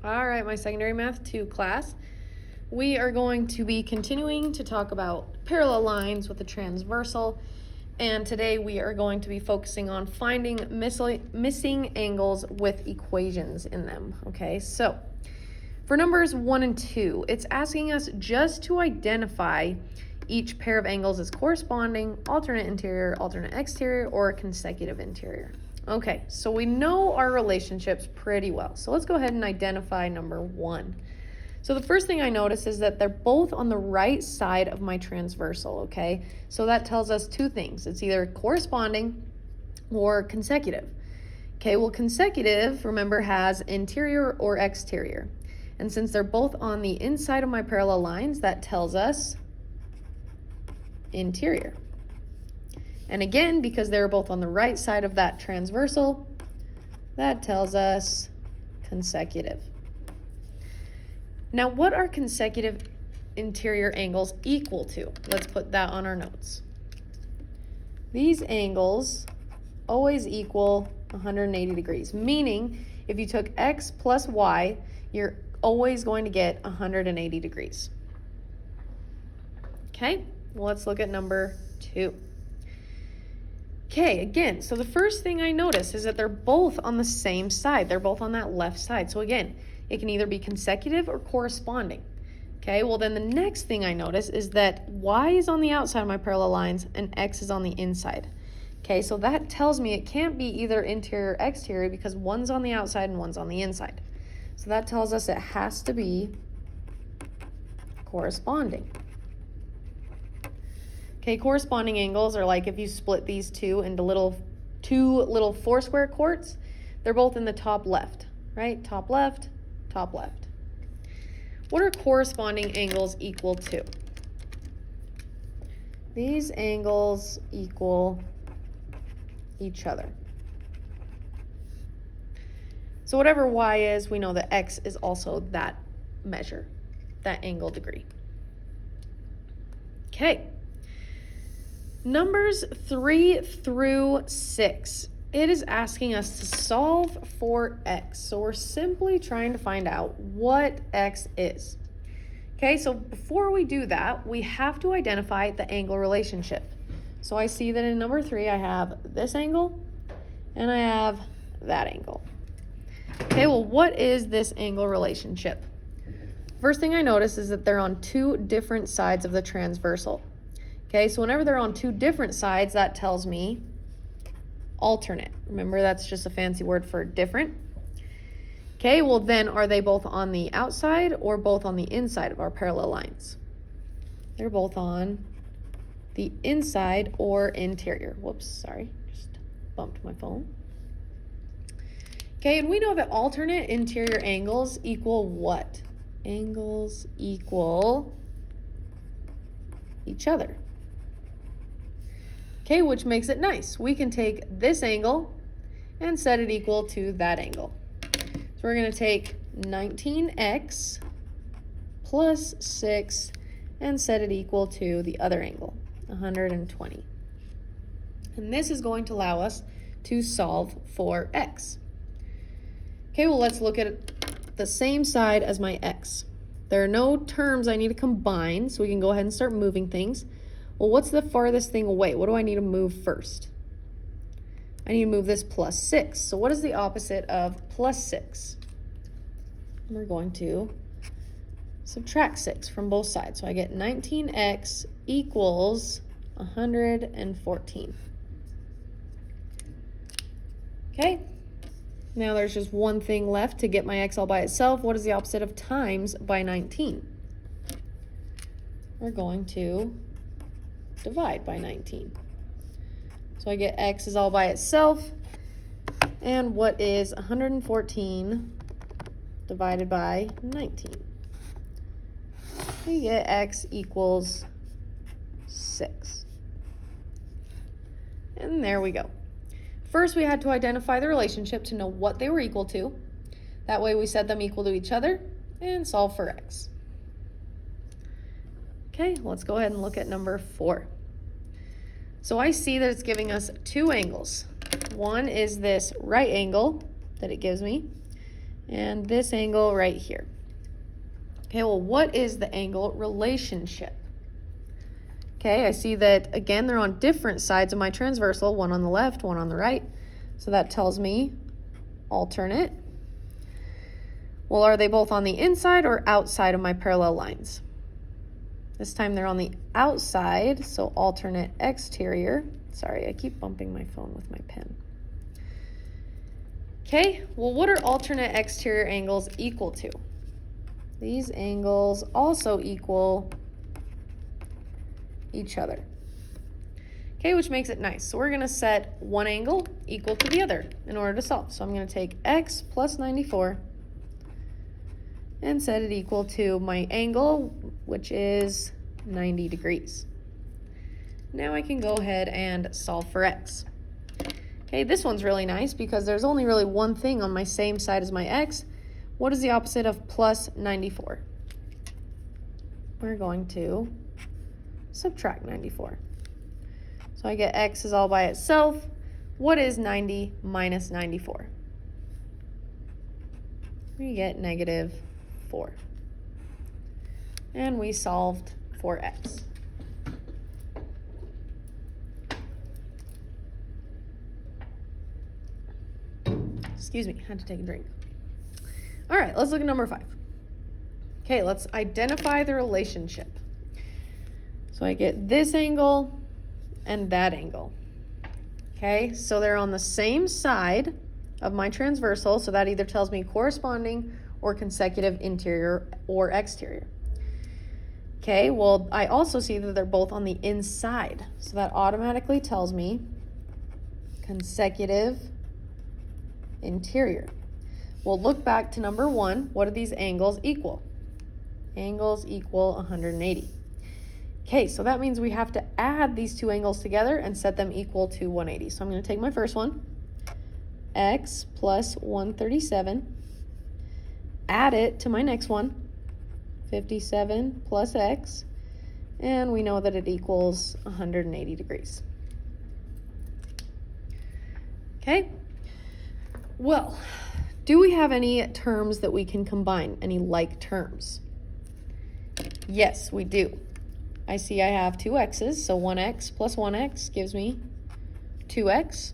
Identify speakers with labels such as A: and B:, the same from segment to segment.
A: All right, my secondary math 2 class. We are going to be continuing to talk about parallel lines with the transversal, and today we are going to be focusing on finding missing angles with equations in them. Okay, so for numbers 1 and 2, it's asking us just to identify each pair of angles as corresponding, alternate interior, alternate exterior, or consecutive interior. Okay, so we know our relationships pretty well. So let's go ahead and identify number 1. So the first thing I notice is that they're both on the right side of my transversal, okay? So that tells us two things. It's either corresponding or consecutive. Okay, well, consecutive, remember, has interior or exterior. And since they're both on the inside of my parallel lines, that tells us interior. And again, because they're both on the right side of that transversal, that tells us consecutive. Now, what are consecutive interior angles equal to? Let's put that on our notes. These angles always equal 180 degrees, meaning if you took x plus y, you're always going to get 180 degrees. Okay, well, let's look at number 2. Okay, again, so the first thing I notice is that they're both on the same side. They're both on that left side. So again, it can either be consecutive or corresponding. Okay, well then the next thing I notice is that y is on the outside of my parallel lines and x is on the inside. Okay, so that tells me it can't be either interior or exterior because one's on the outside and one's on the inside. So that tells us it has to be corresponding. Okay, corresponding angles are like if you split these two into two little four-square quarts, they're both in the top left, right? Top left, top left. What are corresponding angles equal to? These angles equal each other. So whatever y is, we know that x is also that measure, that angle degree. Okay. Numbers 3 through 6, it is asking us to solve for x. So we're simply trying to find out what x is. Okay, so before we do that, we have to identify the angle relationship. So I see that in number 3, I have this angle and I have that angle. Okay, well, what is this angle relationship? First thing I notice is that they're on two different sides of the transversal. Okay, so whenever they're on two different sides, that tells me alternate. Remember, that's just a fancy word for different. Okay, well then, are they both on the outside or both on the inside of our parallel lines? They're both on the inside or interior. Whoops, sorry, just bumped my phone. Okay, and we know that alternate interior angles equal what? Angles equal each other. Okay, which makes it nice. We can take this angle and set it equal to that angle. So we're going to take 19x plus 6 and set it equal to the other angle, 120. And this is going to allow us to solve for x. Okay, well, let's look at the same side as my x. There are no terms I need to combine, so we can go ahead and start moving things. Well, what's the farthest thing away? What do I need to move first? I need to move this plus 6. So what is the opposite of plus 6? We're going to subtract 6 from both sides. So I get 19x equals 114. Okay, now there's just one thing left to get my x all by itself. What is the opposite of times by 19? We're going to divide by 19. So I get x is all by itself. And what is 114 divided by 19? We get x equals 6. And there we go. First, we had to identify the relationship to know what they were equal to. That way we set them equal to each other and solve for x. Okay, let's go ahead and look at number 4. So I see that it's giving us two angles. One is this right angle that it gives me, and this angle right here. Okay, well, what is the angle relationship? Okay, I see that, again, they're on different sides of my transversal, one on the left, one on the right. So that tells me alternate. Well, are they both on the inside or outside of my parallel lines? This time they're on the outside, so alternate exterior. Sorry, I keep bumping my phone with my pen. Okay, well, what are alternate exterior angles equal to? These angles also equal each other. Okay, which makes it nice. So we're gonna set one angle equal to the other in order to solve. So I'm gonna take x plus 94 and set it equal to my angle, which is 90 degrees. Now I can go ahead and solve for x. Okay, this one's really nice because there's only really one thing on my same side as my x. What is the opposite of plus 94? We're going to subtract 94. So I get x is all by itself. What is 90 minus 94? We get negative 4. And we solved for x. Excuse me, had to take a drink. All right, let's look at number 5. Okay, let's identify the relationship. So I get this angle and that angle. Okay, so they're on the same side of my transversal, so that either tells me corresponding or consecutive interior or exterior. Okay, well, I also see that they're both on the inside, so that automatically tells me consecutive interior. We'll look back to number 1. What do these angles equal? Angles equal 180. Okay, so that means we have to add these two angles together and set them equal to 180. So I'm going to take my first one, x plus 137, add it to my next one, 57 plus x, and we know that it equals 180 degrees. Okay, well, do we have any terms that we can combine, any like terms? Yes, we do. I see I have two x's, so 1x plus 1x gives me 2x.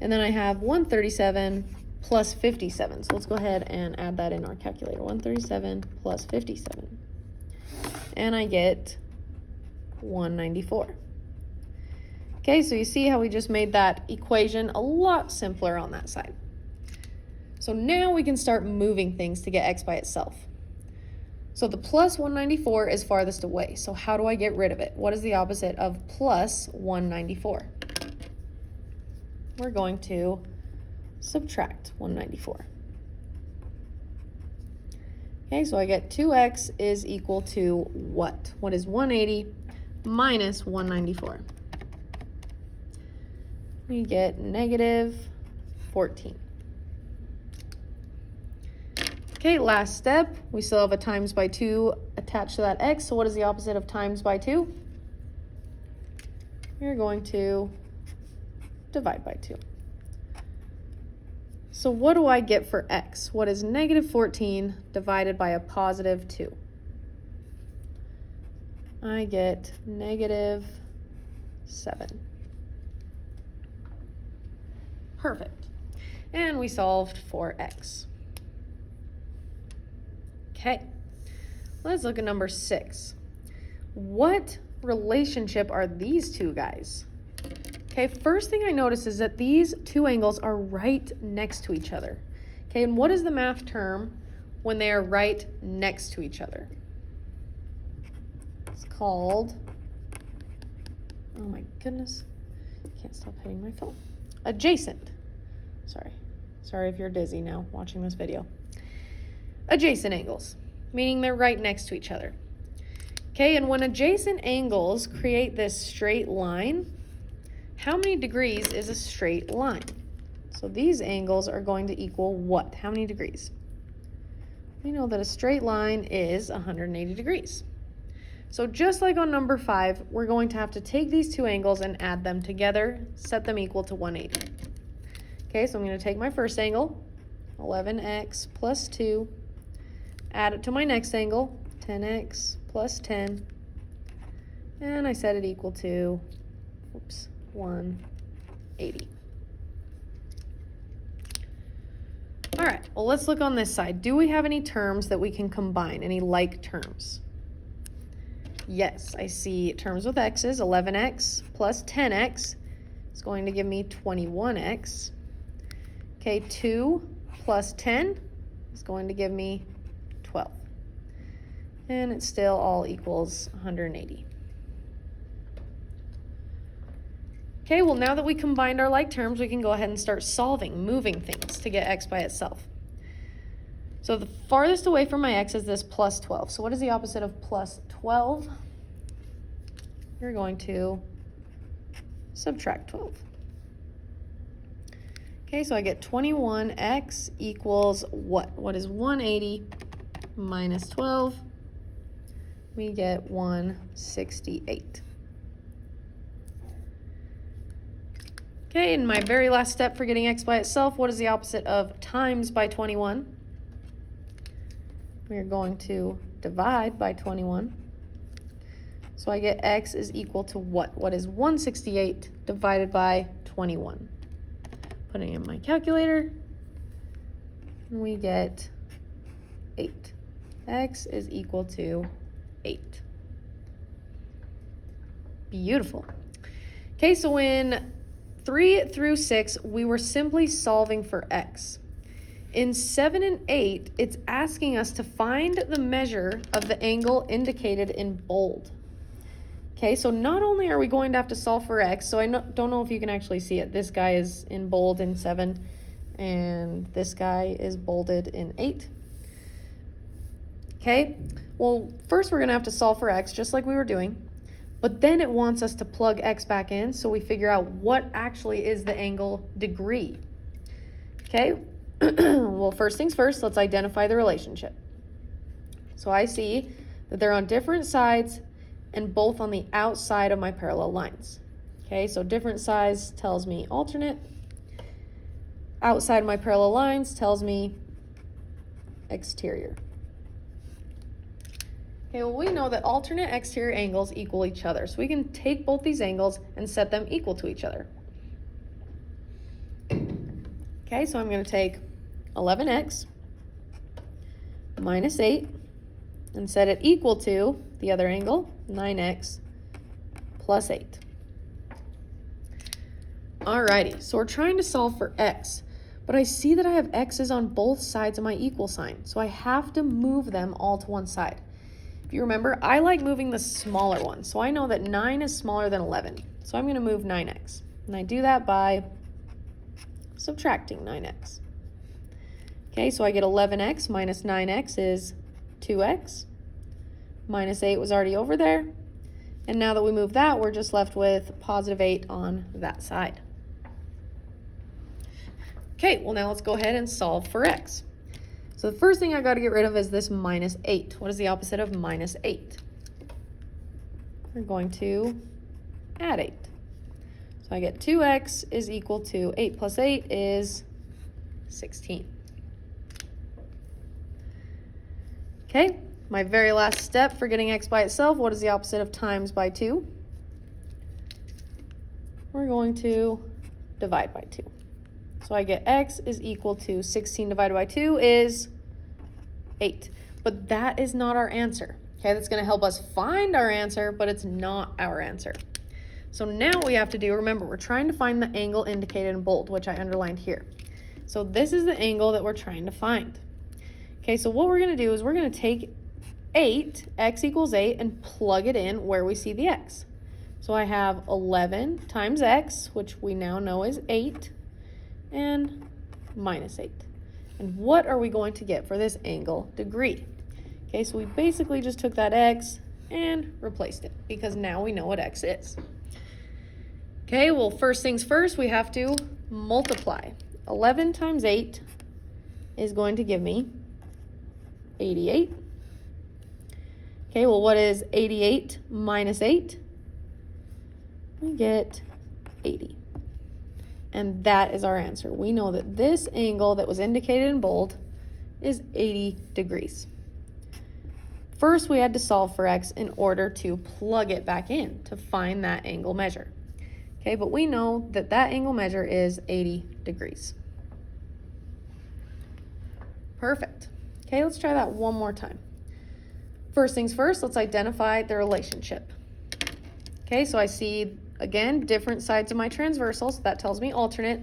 A: And then I have 137 plus 57. So let's go ahead and add that in our calculator. 137 plus 57. And I get 194. Okay, so you see how we just made that equation a lot simpler on that side. So now we can start moving things to get x by itself. So the plus 194 is farthest away. So how do I get rid of it? What is the opposite of plus 194? We're going to subtract 194. Okay, so I get 2x is equal to what? What is 180 minus 194? We get negative 14. Okay, last step, we still have a times by 2 attached to that x, so what is the opposite of times by 2? You're going to divide by 2. So what do I get for x? What is negative 14 divided by a positive 2? I get negative 7. Perfect. And we solved for x. Okay, let's look at number 6. What relationship are these two guys? Okay, first thing I notice is that these two angles are right next to each other. Okay, and what is the math term when they are right next to each other? It's called, oh my goodness, can't stop hitting my phone. Adjacent. Sorry if you're dizzy now watching this video. Adjacent angles, meaning they're right next to each other. Okay, and when adjacent angles create this straight line, how many degrees is a straight line? So these angles are going to equal what? How many degrees? We know that a straight line is 180 degrees. So just like on number 5, we're going to have to take these two angles and add them together, set them equal to 180. Okay, so I'm going to take my first angle, 11x plus 2, add it to my next angle, 10x plus 10, and I set it equal to, 180. All right, well, let's look on this side. Do we have any terms that we can combine, any like terms? Yes, I see terms with x's. 11x plus 10x is going to give me 21x. Okay, 2 plus 10 is going to give me 12. And it still all equals 180. Okay, well, now that we combined our like terms, we can go ahead and start solving, moving things to get x by itself. So the farthest away from my x is this plus 12. So what is the opposite of plus 12? You're going to subtract 12. Okay, so I get 21x equals what? What is 180 minus 12? We get 168. Okay, and my very last step for getting x by itself, what is the opposite of times by 21? We're going to divide by 21. So I get x is equal to what? What is 168 divided by 21? Putting in my calculator, and we get 8. X is equal to 8. Beautiful. Okay, so in 3 through 6, we were simply solving for x. In 7 and 8, it's asking us to find the measure of the angle indicated in bold. Okay, so not only are we going to have to solve for x, so I don't know if you can actually see it. This guy is in bold in 7, and this guy is bolded in 8. Okay, well, first we're going to have to solve for x, just like we were doing. But then it wants us to plug x back in so we figure out what actually is the angle degree. Okay, well, first things first, let's identify the relationship. So I see that they're on different sides and both on the outside of my parallel lines. Okay, so different sides tells me alternate. Outside my parallel lines tells me exterior. Okay, well, we know that alternate exterior angles equal each other. So we can take both these angles and set them equal to each other. Okay, so I'm going to take 11x minus 8 and set it equal to the other angle, 9x plus 8. Alrighty, so we're trying to solve for x, but I see that I have x's on both sides of my equal sign, so I have to move them all to one side. If you remember, I like moving the smaller one, so I know that 9 is smaller than 11, so I'm going to move 9x, and I do that by subtracting 9x. Okay, so I get 11x minus 9x is 2x, minus 8 was already over there, and now that we move that, we're just left with positive 8 on that side. Okay, well, now let's go ahead and solve for x. So the first thing I got to get rid of is this minus 8. What is the opposite of minus 8? We're going to add 8. So I get 2x is equal to 8 plus 8 is 16. Okay, my very last step for getting x by itself, what is the opposite of times by 2? We're going to divide by 2. So I get x is equal to 16 divided by 2 is 8. But that is not our answer. Okay, that's going to help us find our answer, but it's not our answer. So now what we have to do, remember, we're trying to find the angle indicated in bold, which I underlined here. So this is the angle that we're trying to find. Okay, so what we're going to do is we're going to take 8, x equals 8, and plug it in where we see the x. So I have 11 times x, which we now know is 8, and minus 8. And what are we going to get for this angle degree? Okay, so we basically just took that x and replaced it because now we know what x is. Okay, well, first things first, we have to multiply. 11 times 8 is going to give me 88. Okay, well, what is 88 minus 8? We get 80. And that is our answer. We know that this angle that was indicated in bold is 80 degrees. First, we had to solve for x in order to plug it back in to find that angle measure. Okay, but we know that that angle measure is 80 degrees. Perfect. Okay, let's try that one more time. First things first, let's identify the relationship. Okay, so I see, again, different sides of my transversals. That tells me alternate.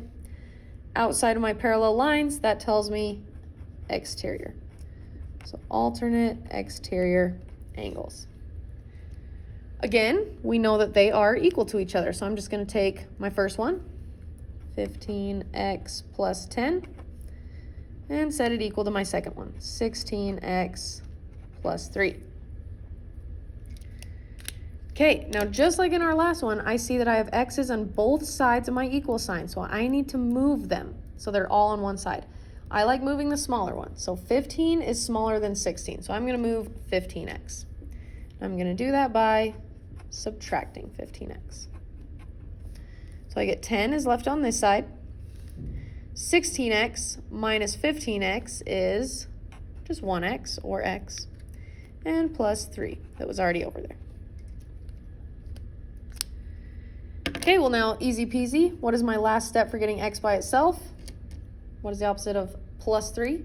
A: Outside of my parallel lines, that tells me exterior. So alternate exterior angles. Again, we know that they are equal to each other. So I'm just going to take my first one, 15x plus 10, and set it equal to my second one, 16x plus 3. Okay, now just like in our last one, I see that I have x's on both sides of my equal sign, so I need to move them so they're all on one side. I like moving the smaller one, so 15 is smaller than 16, so I'm going to move 15x. I'm going to do that by subtracting 15x. So I get 10 is left on this side. 16x minus 15x is just 1x, or x, and plus 3 that was already over there. Okay, well now, easy peasy. What is my last step for getting x by itself? What is the opposite of plus 3?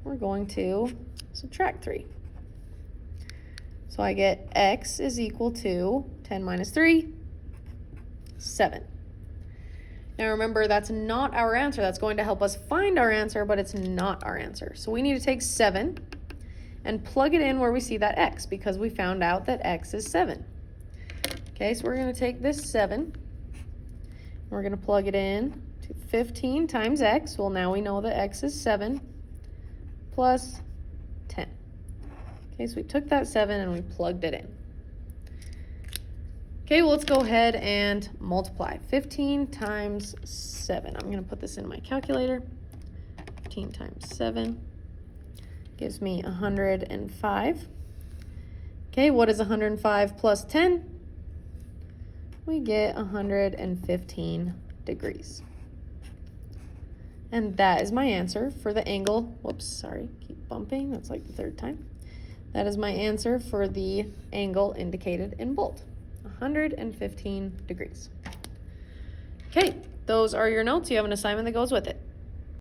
A: We're going to subtract 3. So I get x is equal to 10 minus 3, 7. Now remember, that's not our answer. That's going to help us find our answer, but it's not our answer. So we need to take 7 and plug it in where we see that x, because we found out that x is 7. Okay, so we're going to take this 7, and we're going to plug it in to 15 times x. Well, now we know that x is 7 plus 10. Okay, so we took that 7 and we plugged it in. Okay, well, let's go ahead and multiply. 15 times 7. I'm going to put this in my calculator. 15 times 7 gives me 105. Okay, what is 105 plus 10? We get 115 degrees. And that is my answer for the angle. Whoops, sorry, keep bumping. That's like the third time. That is my answer for the angle indicated in bold, 115 degrees. Okay, those are your notes. You have an assignment that goes with it.